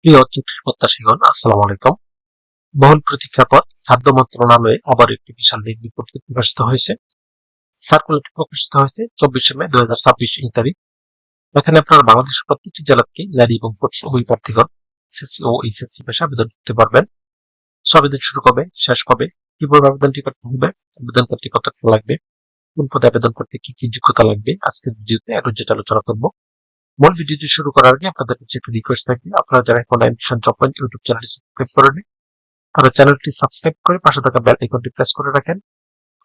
প্রিয় চাকরি প্রত্যাশীগণ, আসসালামু আলাইকুম। বহুল প্রতীক্ষার পর খাদ্য মন্ত্রণালয়ে আবার একটি বিশাল নিয়োগ বিজ্ঞপ্তি প্রকাশিত হয়েছে। সার্কুলারটি প্রকাশিত হয়েছে 24শে মে 2026 তারিখ। এখানে আপনারা বাংলাদেশের প্রত্যেকটি জেলা থেকে নারী এবং পুরুষ উভয় প্রার্থীগণ এসএসসি ও এইচএসসি পেশা আবেদন করতে পারবেন। আবেদন শুরু কবে, শেষ কবে, কিভাবে আবেদনটি করতে হবে, আবেদন করতে কত টাকা লাগবে, কোন পদে আবেদন করতে কি কি যোগ্যতা লাগবে, আজকের ভিডিওতে একটু যেটা আলোচনা করবো। মূল ভিডিওটি শুরু করার আগে আপনাদের কাছে একটি রিকোয়েস্ট থাকবে, আপনারা যারা এখন অ্যাডমিশন জব পয়েন্ট ইউটিউব চ্যানেলটি সাবস্ক্রাইব করেনি তারা চ্যানেলটি সাবস্ক্রাইব করে পাশে থাকা বেল আইকনটি প্রেস করে রাখেন।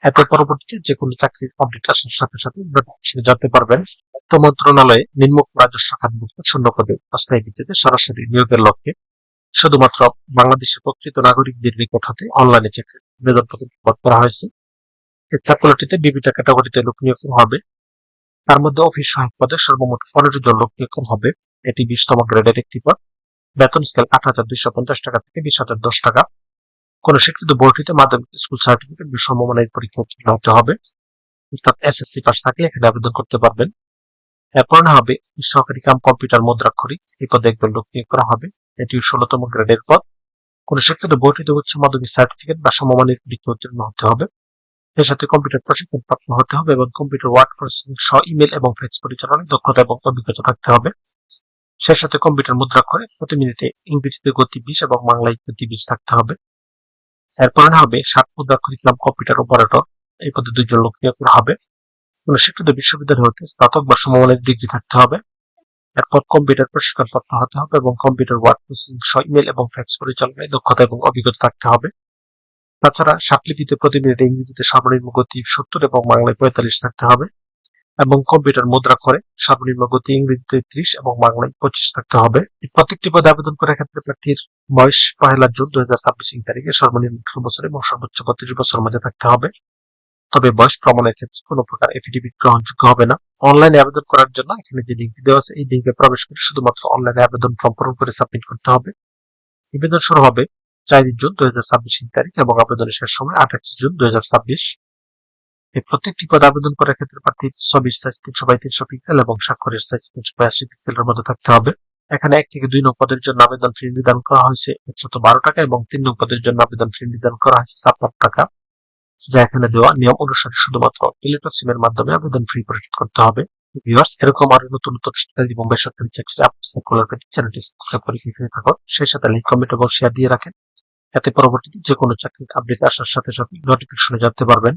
এতে পরবর্তীতে যে কোনো চাকরির আপডেট আসার সাথে সাথে নোটিফিকেশন জানতে পারবেন। অর্থ মন্ত্রণালয়ে নিম্নোক্ত রাজস্ব খাতভুক্ত শূন্য পদে অস্থায়ী ভিত্তিতে সরাসরি নিয়োগের লক্ষ্যে শুধুমাত্র বাংলাদেশের প্রকৃত নাগরিকদের নিকট হতে অনলাইনে চাকরির আবেদনপত্র প্রদান করা হয়েছে। এই সার্কুলারটিতে বিভিন্ন ক্যাটাগরিতে লোক নিয়োগ হবে। তার মধ্যে অফিস সহায়ক পদে সর্বমোট 15 জন লোক নিয়োগ হবে। এটি 20তম গ্রেডের একটি পদ। বেতন স্কেল 8,250 টাকা থেকে 20,010 টাকা। কোন স্বীকৃত বোর্ডটিতে মাধ্যমিক স্কুল সার্টিফিকেট বা সমমানের পরীক্ষা উত্তীর্ণ হতে হবে, অর্থাৎ এসএসসি পাস থাকলে এখানে আবেদন করতে পারবেন। এরপর হবে সহকারী কাম কম্পিউটার মুদ্রাক্ষরিক, এই পদে একজন লোক নিয়োগ করা হবে। এটি 16তম গ্রেডের পদ। কোন স্বীকৃত বোর্ডটিতে উচ্চ মাধ্যমিক সার্টিফিকেট বা সমমানের পরীক্ষা উত্তীর্ণ হতে হবে। এর সাথে কম্পিউটার প্রশিক্ষণ প্রাপ্ত হতে হবে এবং কম্পিউটার ওয়ার্ড প্রসেসিং সহ ইমেল এবং ফ্যাক্স পরিচালনায় দক্ষতা এবং অভিজ্ঞতা থাকতে হবে। সেই সাথে কম্পিউটার মুদ্রাক্ষরে প্রতি মিনিটে ইংরেজিতে গতি 20 এবং বাংলায় গতি 20 থাকতে হবে। এরপরে হবে 7 মুদ্রাক্ষরিক কাম কম্পিউটার অপারেটর, এই পদে 2 জন লোক নিয়োগ করা হবে। কোন স্বীকৃত বিশ্ববিদ্যালয় হতে স্নাতক বা সমমানের ডিগ্রি থাকতে হবে। এরপর কম্পিউটার প্রশিক্ষণ প্রাপ্ত হতে হবে এবং কম্পিউটার ওয়ার্ড প্রসেসিং সহ ইমেল এবং ফ্যাক্স পরিচালনায় দক্ষতা এবং অভিজ্ঞতা থাকতে হবে। তাছাড়া স্বরলিপিতে প্রতি মিনিটে ইংরেজিতে সর্বনিম্ন গতি 70 এবং বাংলায় 45 থাকতে হবে এবং কম্পিউটার মুদ্রাক্ষরে সর্বনিম্ন গতি ইংরেজিতে 30 এবং বাংলায় 25 থাকতে হবে। প্রত্যেকটি পদে আবেদন করার ক্ষেত্রে প্রার্থীর বয়স 1 জুন 2026 তারিখে সর্বনিম্ন 18 বছর এবং সর্বোচ্চ 32 বছর মধ্যে থাকতে হবে। তবে বয়স প্রমাণের ক্ষেত্রে কোনো প্রকার এফিডেভিট গ্রহণযোগ্য হবে না। অনলাইনে আবেদন করার জন্য এখানে যে লিঙ্কটি দেওয়া আছে এই লিঙ্কে প্রবেশ করে শুধুমাত্র অনলাইনে আবেদন ফর্ম পূরণ করে সাবমিট করতে হবে। আবেদন শুরু হবে 4 জুন 2026 তারিখ এবং আবেদনের শেষ সময় 28 জুন 2026। এই প্রত্যেকটি পদে আবেদন করার ক্ষেত্রে প্রার্থীর ছবির সাইজ 300x300 পিক্সেল এবং স্বাক্ষরের সাইজ 382 পিক্সেলের মধ্যে থাকতে হবে। এখানে 1 থেকে 2 নং পদের জন্য আবেদন ফি নির্ধারণ করা হয়েছে 112 টাকা এবং 3 নং পদের জন্য আবেদন ফি নির্ধারণ করা হয়েছে 57 টাকা, যা এখানে দেওয়া নিয়ম অনুসারে শুধুমাত্র ইলেকট্রনিক সিমের মাধ্যমে আবেদন ফি পরিশোধ করতে হবে। ভিউয়ার্স, এরকম আরো নতুন নতুন সরকারি এবং বেসরকারি চাকরি সার্কুলার পেতে চ্যানেলটি সাবস্ক্রাইব করে লিখে থাকুন। সেই সাথে লাইক, কমেন্ট এবং শেয়ার দিয়ে রাখেন, এতে পরবর্তীতে যে কোনো চাকরির আপডেট আসার সাথে সাথে নোটিফিকেশনে জানতে পারবেন।